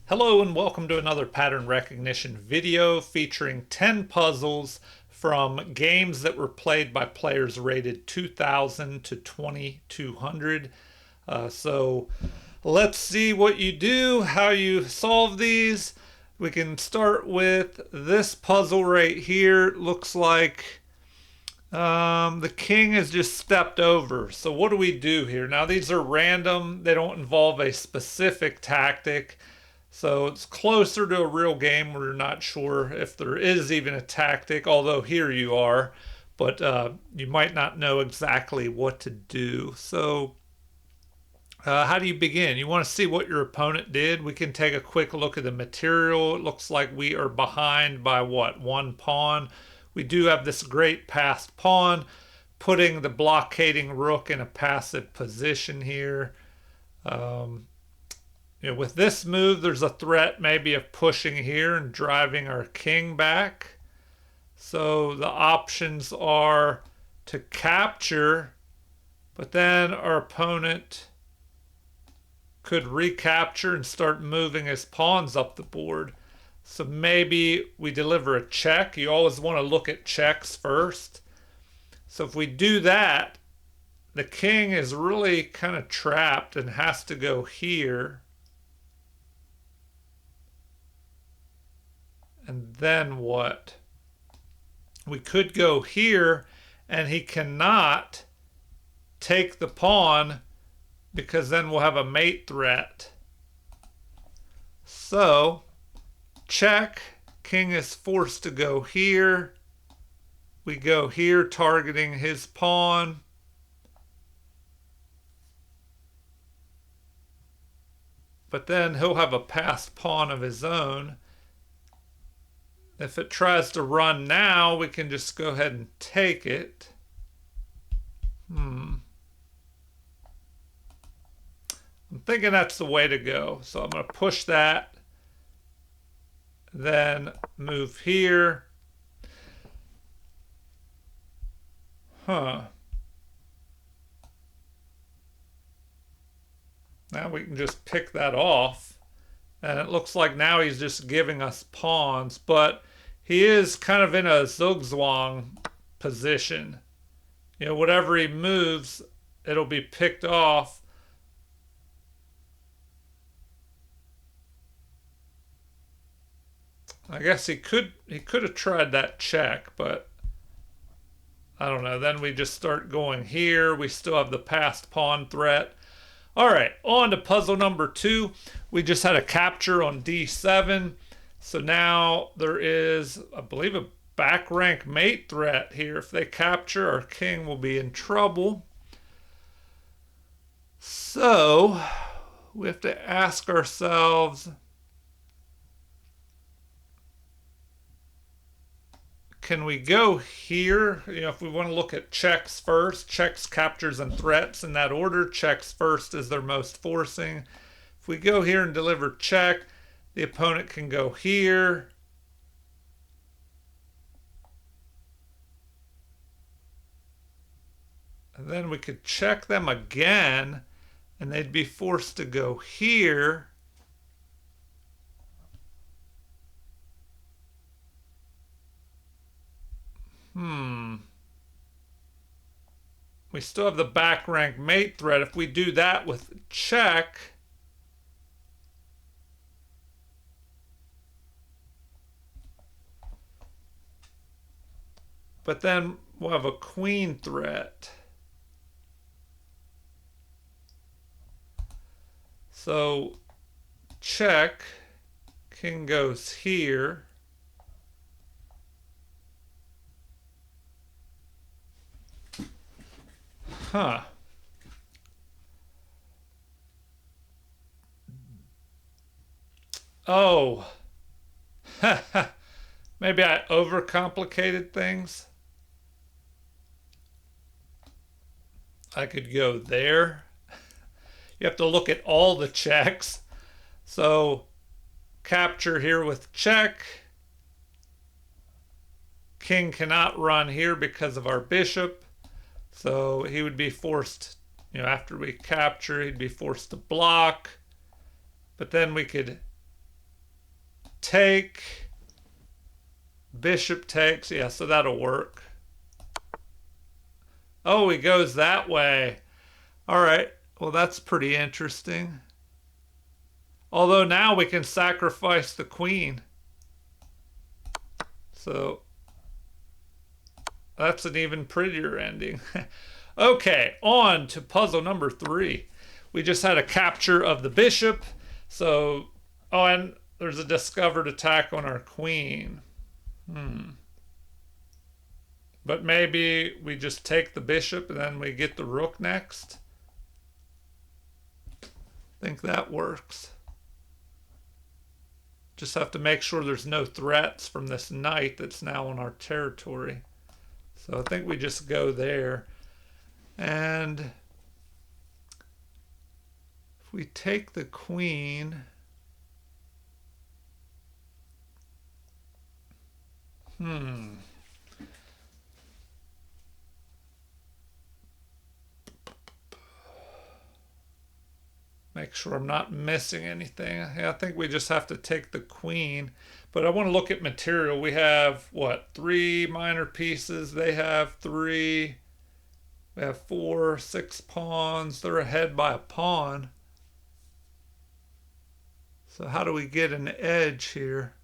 Hello and welcome to another pattern recognition video featuring 10 puzzles from games that were played by players rated 2000 to 2200. So let's see what you do, how you solve these. We can start with this puzzle right here. It looks like the king has just stepped over. So what do we do here? Now these are random. They don't involve a specific tactic. So it's closer to a real game where you're not sure if there is even a tactic, although here you are, but you might not know exactly what to do. So how do you begin? You want to see what your opponent did? We can take a quick look at the material. It looks like we are behind by what, one pawn? We do have this great passed pawn, putting the blockading rook in a passive position here. With this move, there's a threat maybe of pushing here and driving our king back. So the options are to capture, but then our opponent could recapture and start moving his pawns up the board. So maybe we deliver a check. You always want to look at checks first. So if we do that, the king is really kind of trapped and has to go here. And then what? We could go here and he cannot take the pawn because then we'll have a mate threat. So, check. King is forced to go here. We go here targeting his pawn. But then he'll have a passed pawn of his own. If it tries to run now, we can just go ahead and take it. I'm thinking that's the way to go. So I'm going to push that. Then move here. Now we can just pick that off. And it looks like now he's just giving us pawns, but he is kind of in a zugzwang position. Whatever he moves, it'll be picked off. I guess he could have tried that check, but I don't know. Then we just start going here. We still have the passed pawn threat. All right, on to puzzle number 2. We just had a capture on d7. So now there is, I believe, a back rank mate threat here. If they capture, our king will be in trouble. So we have to ask ourselves, can we go here? If we want to look at checks first, checks, captures, and threats in that order. Checks first is their most forcing. If we go here and deliver check, the opponent can go here. And then we could check them again, and they'd be forced to go here. We still have the back rank mate threat. If we do that with check, but then we'll have a queen threat. So check, king goes here. Oh. Maybe I overcomplicated things. I could go there. You have to look at all the checks. So capture here with check. King cannot run here because of our bishop. So he would be forced, after we capture, he'd be forced to block. But then we could take, bishop takes. Yeah, so that'll work. Oh, he goes that way. All right. Well, that's pretty interesting. Although now we can sacrifice the queen. So that's an even prettier ending. Okay, on to puzzle number 3. We just had a capture of the bishop. So, oh, and there's a discovered attack on our queen. But maybe we just take the bishop and then we get the rook next. I think that works. Just have to make sure there's no threats from this knight that's now on our territory. So I think we just go there. And if we take the queen, make sure I'm not missing anything. I think we just have to take the queen. But I want to look at material. We have, what, 3 minor pieces? They have 3. We have 4, 6 pawns. They're ahead by a pawn. So how do we get an edge here?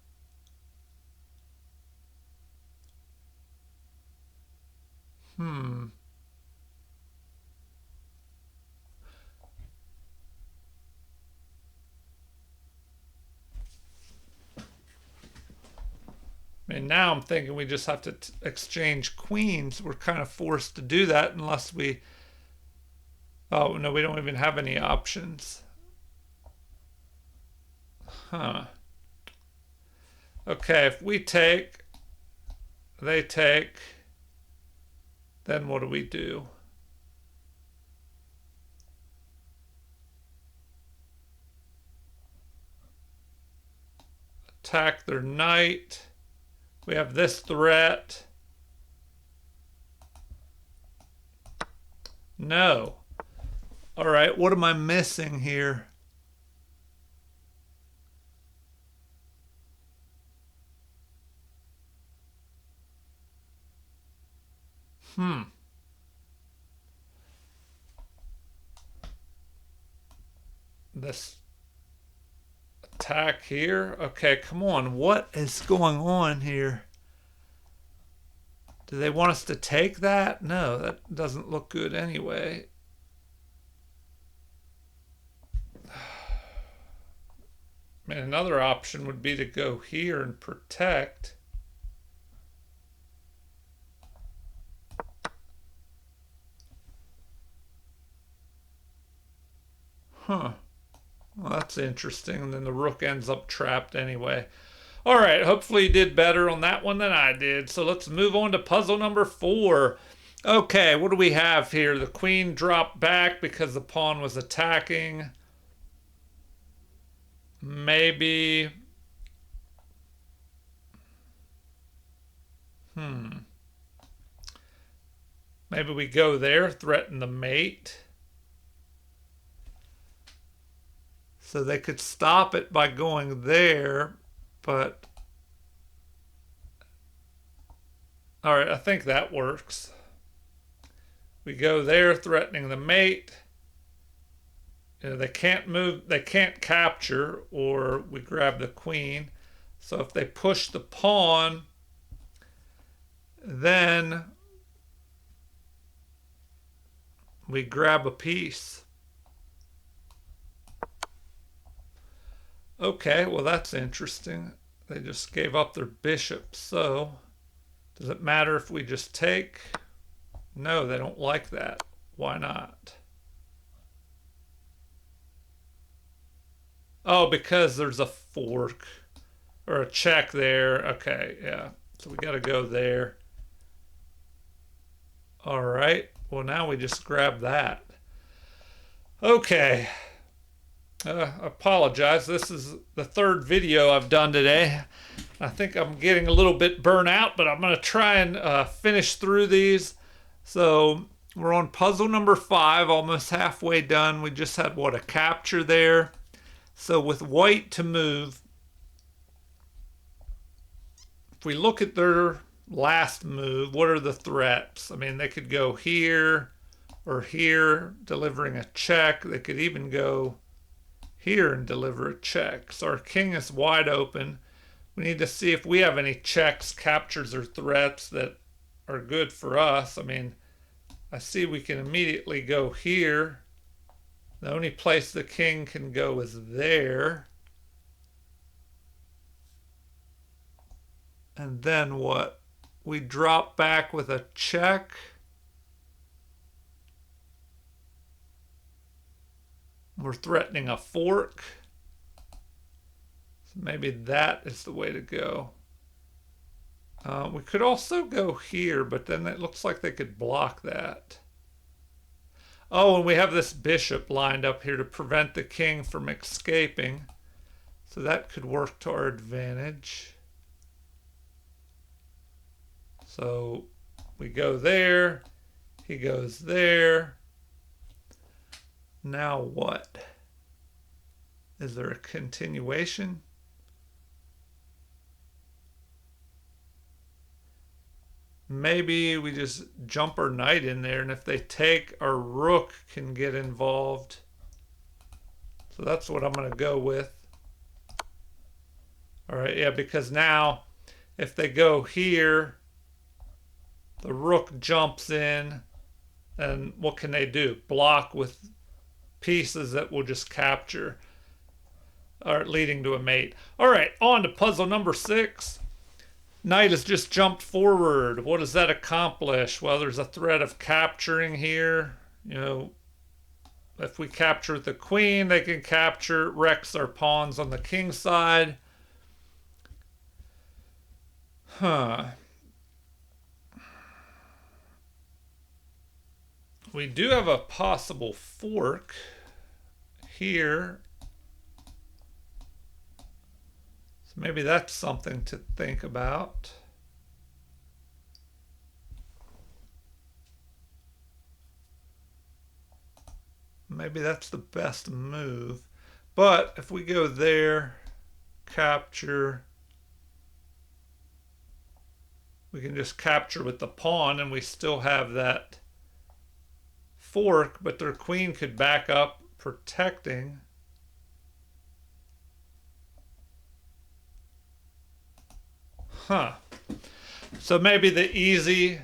I mean, now I'm thinking we just have to exchange queens. We're kind of forced to do that unless we... Oh, no, we don't even have any options. Huh. Okay, if we take, they take, then what do we do? Attack their knight. We have this threat. No. All right, what am I missing here? This attack here. Okay, come on. What is going on here? Do they want us to take that? No, that doesn't look good anyway. I mean, another option would be to go here and protect. Huh. Well, that's interesting. And then the rook ends up trapped anyway. All right, hopefully you did better on that one than I did. So let's move on to puzzle number 4. Okay, what do we have here? The queen dropped back because the pawn was attacking. Maybe... Maybe we go there, threaten the mate. So they could stop it by going there, but... All right, I think that works. We go there, threatening the mate. You know, they can't move, they can't capture, or we grab the queen. So if they push the pawn, then we grab a piece. Okay, well that's interesting. They just gave up their bishop, so does it matter if we just take? No, they don't like that. Why not? Oh, because there's a fork or a check there. Okay, yeah. So we got to go there. All right. Well, now we just grab that. Okay. Apologize. This is the 3rd video I've done today. I think I'm getting a little bit burnt out, but I'm going to try and finish through these. So we're on puzzle number 5, almost halfway done. We just had, what, a capture there. So with white to move, if we look at their last move, what are the threats? I mean, they could go here or here, delivering a check. They could even go here and deliver a check. So our king is wide open. We need to see if we have any checks, captures, or threats that are good for us. I mean, I see we can immediately go here. The only place the king can go is there. And then what? We drop back with a check. We're threatening a fork. So maybe that is the way to go. We could also go here, but then it looks like they could block that. Oh, and we have this bishop lined up here to prevent the king from escaping. So that could work to our advantage. So we go there. He goes there. Now what? Is there a continuation? Maybe we just jump our knight in there, and if they take, our rook can get involved. So that's what I'm going to go with. All right, yeah, because now if they go here, the rook jumps in, and what can they do? Block with pieces that will just capture, or leading to a mate. All right, on to puzzle number 6. Knight has just jumped forward. What does that accomplish? Well, there's a threat of capturing here. You know, if we capture the queen, they can capture, wrecks our pawns on the king side. We do have a possible fork here. So maybe that's something to think about. Maybe that's the best move. But if we go there, capture, we can just capture with the pawn and we still have that fork, but their queen could back up, protecting. So maybe the easy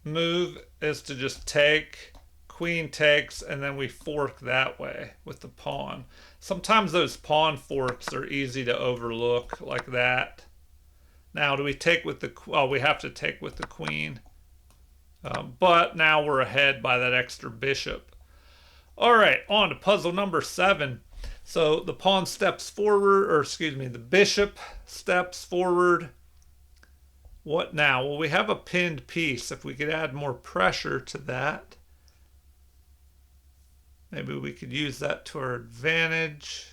move is to just take, queen takes, and then we fork that way with the pawn. Sometimes those pawn forks are easy to overlook like that. Now, do we take with the, well, we have to take with the queen. But now we're ahead by that extra bishop. All right, on to puzzle number 7. So the pawn steps forward, or excuse me, the bishop steps forward. What now? Well, we have a pinned piece. If we could add more pressure to that, maybe we could use that to our advantage.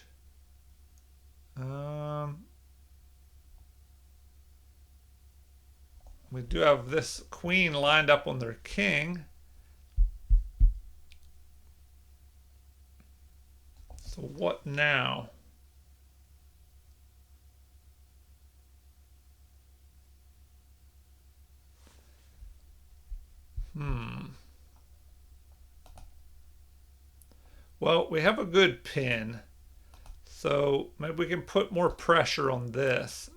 We do have this queen lined up on their king. So what now? Well, we have a good pin. So maybe we can put more pressure on this.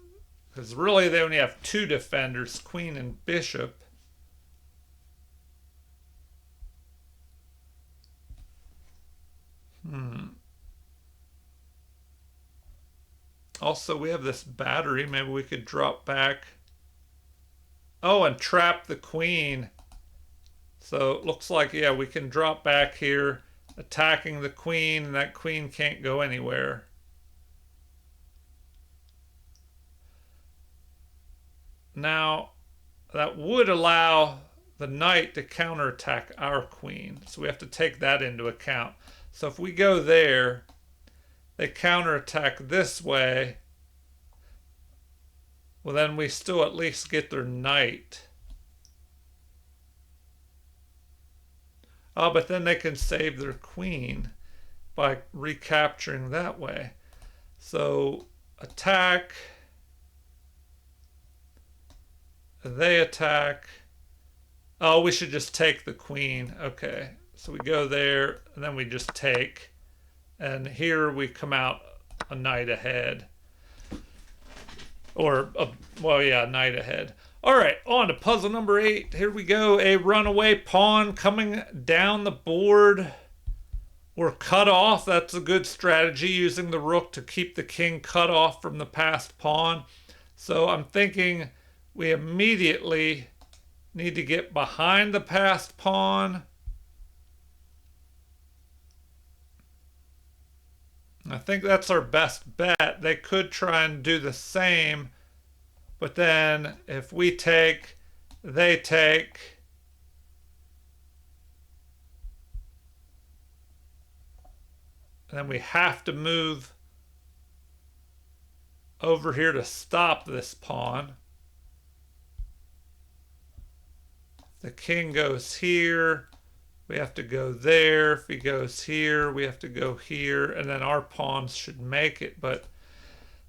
Because really they only have 2 defenders, queen and bishop. Also, we have this battery. Maybe we could drop back. Oh, and trap the queen. So it looks like, yeah, we can drop back here, attacking the queen, and that queen can't go anywhere. Now, that would allow the knight to counterattack our queen. So we have to take that into account. So if we go there, they counterattack this way. Well, then we still at least get their knight. Oh, but then they can save their queen by recapturing that way. So attack. they attack. Oh, we should just take the queen. Okay, so we go there, and then we just take. And here we come out a knight ahead. Or, well, yeah, knight ahead. All right, on to puzzle number 8. Here we go. A runaway pawn coming down the board. We're cut off. That's a good strategy, using the rook to keep the king cut off from the passed pawn. So I'm thinking we immediately need to get behind the passed pawn. I think that's our best bet. They could try and do the same, but then if we take, they take. Then we have to move over here to stop this pawn. The king goes here. We have to go there. If he goes here, we have to go here. And then our pawns should make it. But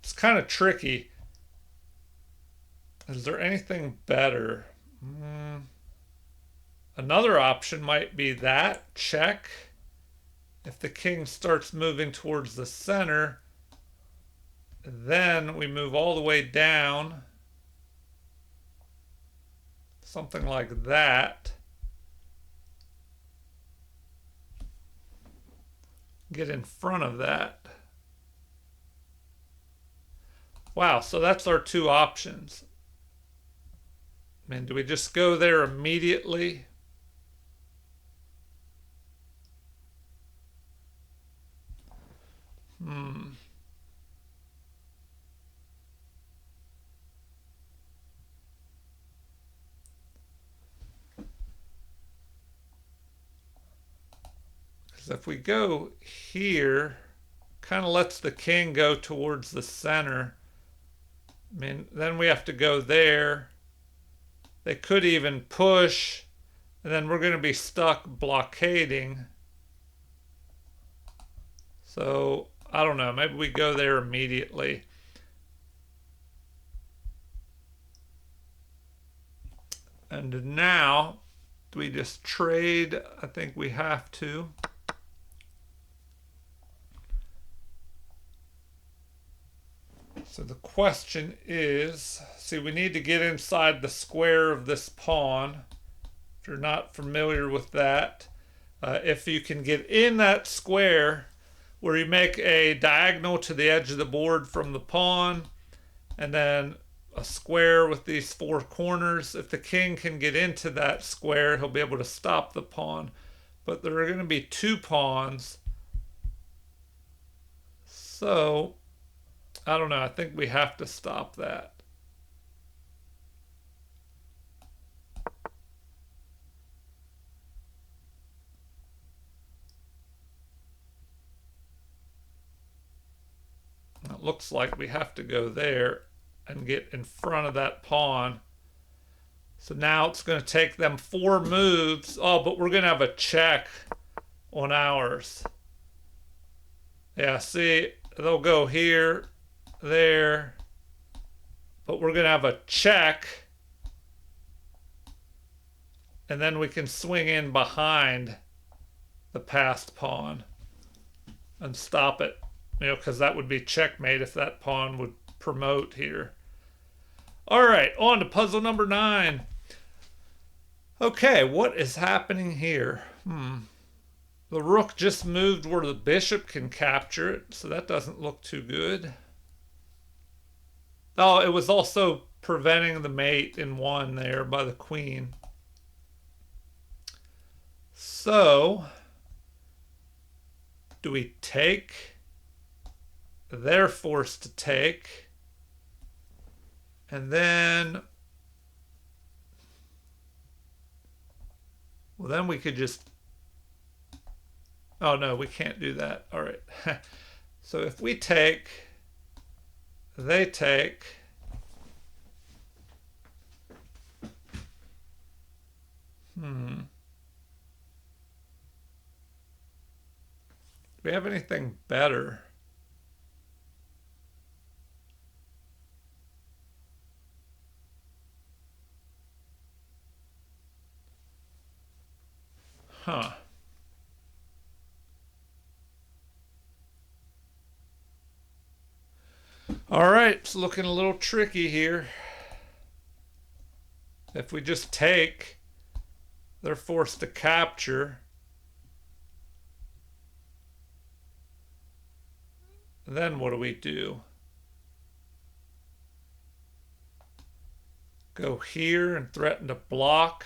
it's kind of tricky. Is there anything better? Another option might be that. Check. If the king starts moving towards the center, then we move all the way down. Something like that. Get in front of that. Wow, so that's our two options. I mean, do we just go there immediately? Because if we go here, kind of lets the king go towards the center. I mean, then we have to go there. They could even push, and then we're going to be stuck blockading. So, I don't know. Maybe we go there immediately. And now, do we just trade? I think we have to. So the question is, see, we need to get inside the square of this pawn. If you're not familiar with that, if you can get in that square where you make a diagonal to the edge of the board from the pawn, and then a square with these four corners, if the king can get into that square, he'll be able to stop the pawn. But there are going to be two pawns. So I don't know. I think we have to stop that. It looks like we have to go there and get in front of that pawn. So now it's going to take them 4 moves. Oh, but we're going to have a check on ours. Yeah, see, they'll go here, there, but we're going to have a check, and then we can swing in behind the passed pawn and stop it, you know, because that would be checkmate if that pawn would promote here. All right, on to puzzle number 9. Okay, what is happening here? The rook just moved where the bishop can capture it, so that doesn't look too good. Oh, it was also preventing the mate in 1 there by the queen. So, do we take? They're forced to take. And then, well, then we could just, oh no, we can't do that. All right. So if we take, they take, do we have anything better? Huh. All right, it's looking a little tricky here. If we just take, they're forced to capture. Then what do we do? Go here and threaten to block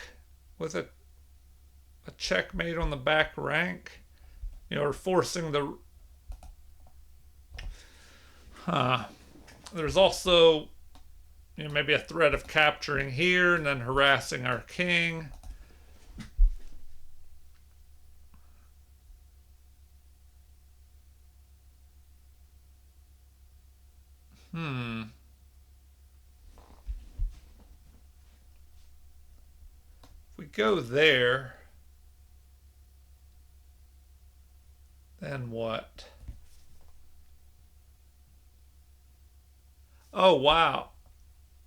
with a checkmate on the back rank. You know, or forcing the... There's also, you know, maybe a threat of capturing here and then harassing our king. If we go there, then what? Oh, wow.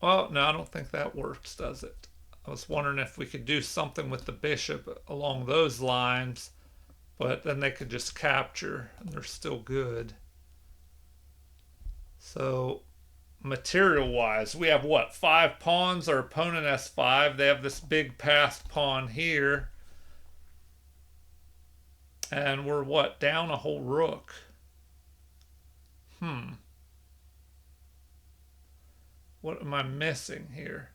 Well, no, I don't think that works, does it? I was wondering if we could do something with the bishop along those lines, but then they could just capture and they're still good. So, material wise, we have what? 5 pawns. Our opponent has 5. They have this big passed pawn here. And we're what? Down a whole rook. What am I missing here?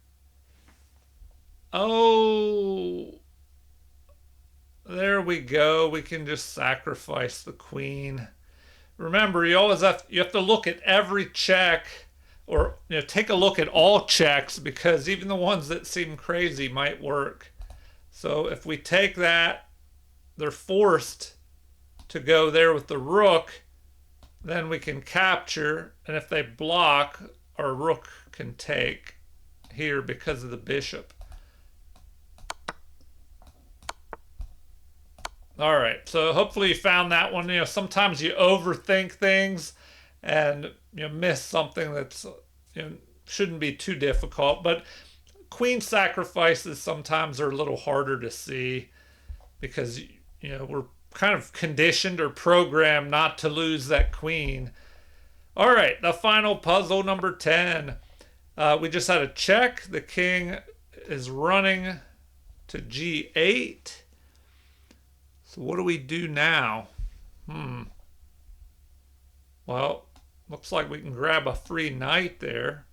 Oh, there we go. We can just sacrifice the queen. Remember, you have to look at every check, or take a look at all checks, because even the ones that seem crazy might work. So if we take that, they're forced to go there with the rook. Then we can capture, and if they block, our rook can take here because of the bishop. All right, so hopefully you found that one. Sometimes you overthink things and miss something that's shouldn't be too difficult. But queen sacrifices sometimes are a little harder to see because we're kind of conditioned or programmed not to lose that queen. All right, the final puzzle, number 10. We just had a check. The king is running to g8. So what do we do now? Well, looks like we can grab a free knight there.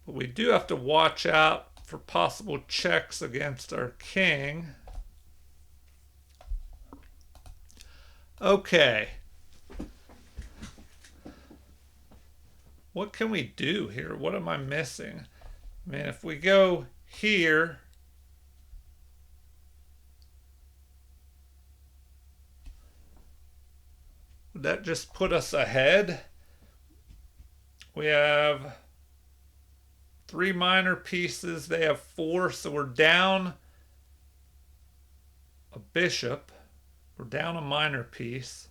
But we do have to watch out for possible checks against our king. Okay. What can we do here? What am I missing? I mean, if we go here, would that just put us ahead? We have 3 minor pieces. They have 4, so we're down a bishop. We're down a minor piece.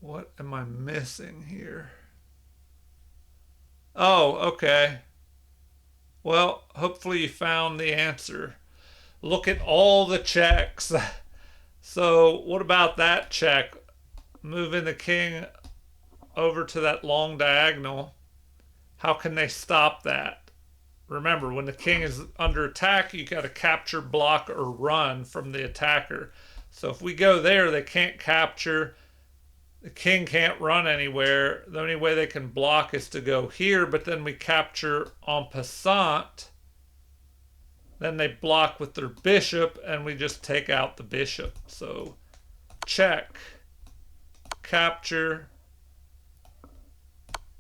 What am I missing here? Oh, okay. Well, hopefully you found the answer. Look at all the checks. So what about that check? Moving the king over to that long diagonal. How can they stop that? Remember, when the king is under attack, you got to capture, block, or run from the attacker. So if we go there, they can't capture. The king can't run anywhere. The only way they can block is to go here, but then we capture en passant. Then they block with their bishop, and we just take out the bishop. So check, capture,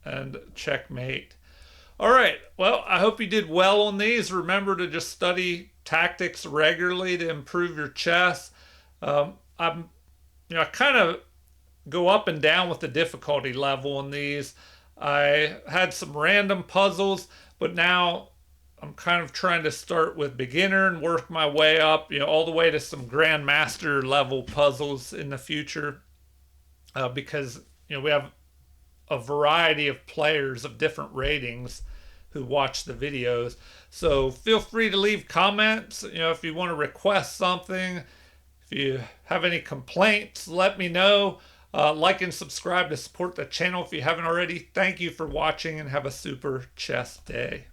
and checkmate. All right, well, I hope you did well on these. Remember to just study tactics regularly to improve your chess. I kind of go up and down with the difficulty level on these. I had some random puzzles, but now I'm kind of trying to start with beginner and work my way up, all the way to some grandmaster level puzzles in the future. because we have a variety of players of different ratings who watch the videos. So feel free to leave comments. If you want to request something, if you have any complaints, let me know. Like and subscribe to support the channel if you haven't already. Thank you for watching and have a super chess day.